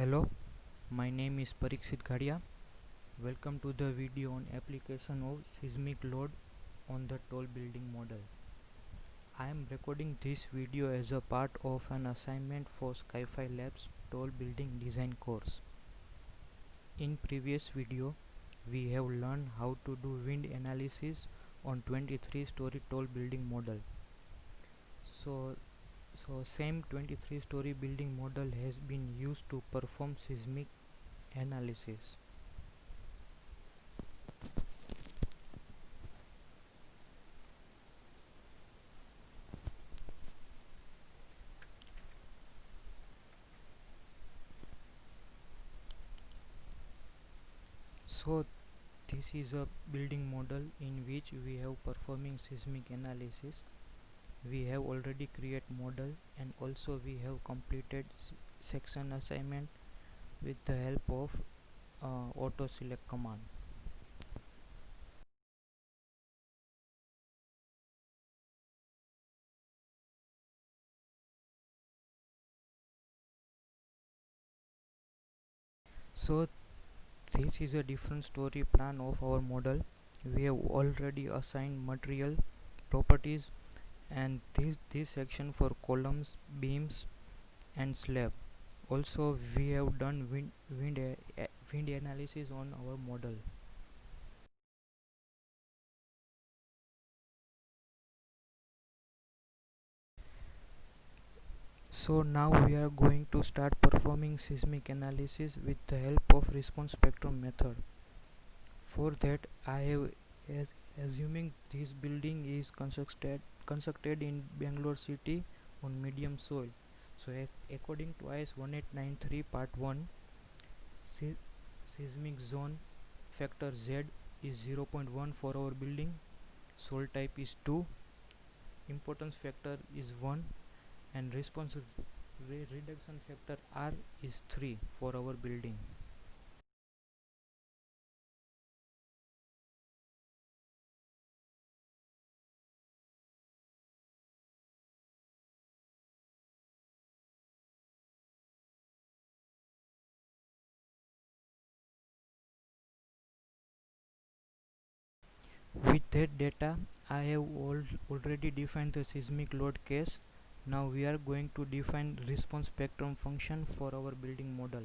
Hello, my name is Parikshit Ghadia. Welcome to the video on application of seismic load on the tall building model. I am recording this video as a part of an assignment for Sky-Fi Labs tall building design course. In previous video, we have learned how to do wind analysis on 23-story tall building model. So same 23-story building model has been used to perform seismic analysis. So this is a building model in which we have performing seismic analysis. We have already create model and also we have completed section assignment with the help of auto select command. So this is a different story plan of our model. We have already assigned material properties and this section for columns, beams and slab. Also we have done wind analysis on our model. So now we are going to start performing seismic analysis with the help of response spectrum method. For that I have assuming this building is constructed in Bangalore city on medium soil. So according to IS 1893 part 1, seismic zone factor Z is 0.1 for our building, soil type is 2, importance factor is 1 and response reduction factor R is 3 for our building. With that data, I have already defined the seismic load case. Now we are going to define response spectrum function for our building model.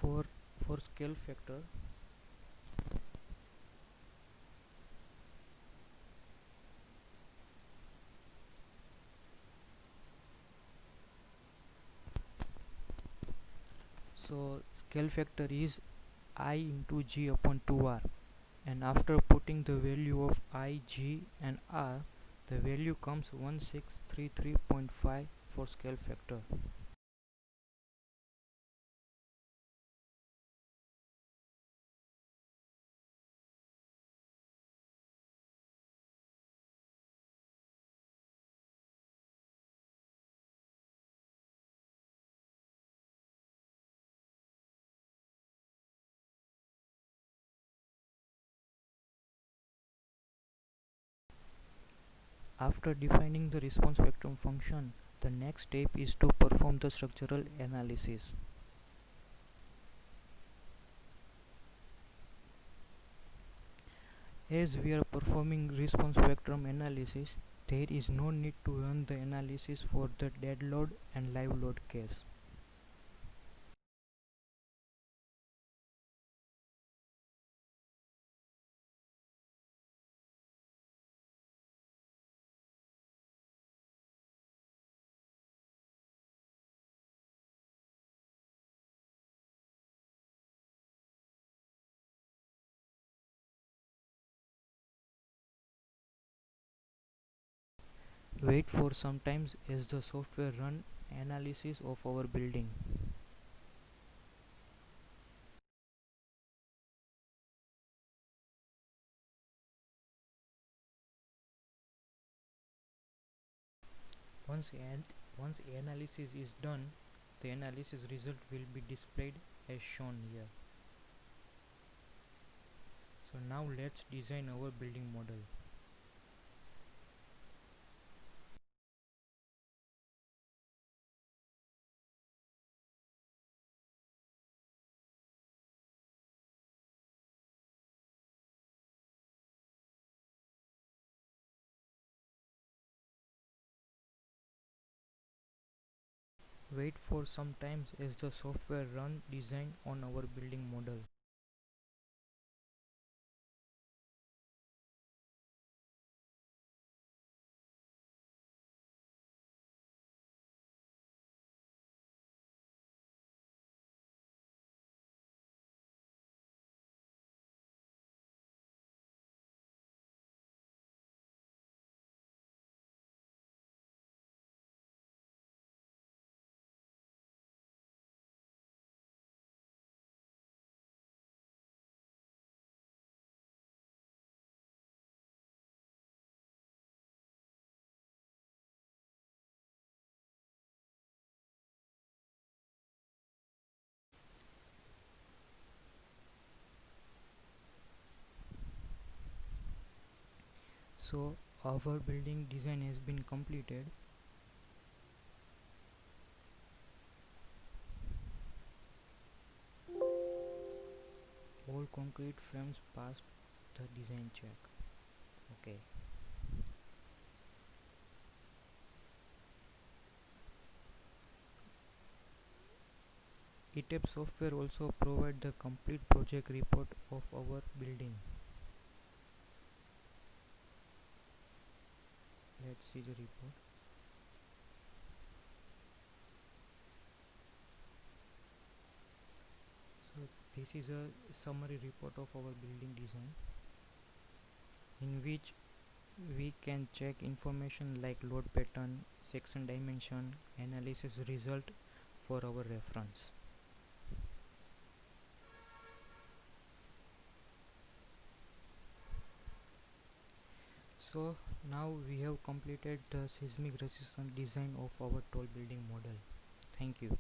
For scale factor, so scale factor is I into G upon 2R, and after putting the value of I, G and R, the value comes 1633.5 for scale factor. After defining the response spectrum function, the next step is to perform the structural analysis. As we are performing response spectrum analysis, there is no need to run the analysis for the dead load and live load case. Wait for some time as the software run analysis of our building. Once, once analysis is done, the analysis result will be displayed as shown here. So now let's design our building model. Wait for some time as the software run design on our building model. So our building design has been completed. All concrete frames passed the design check. Okay. ETAP software also provide the complete project report of our building. Let's see the report. So this is a summary report of our building design, in which we can check information like load pattern, section dimension, analysis result for our reference. So now we have completed the seismic resistance design of our tall building model. Thank you.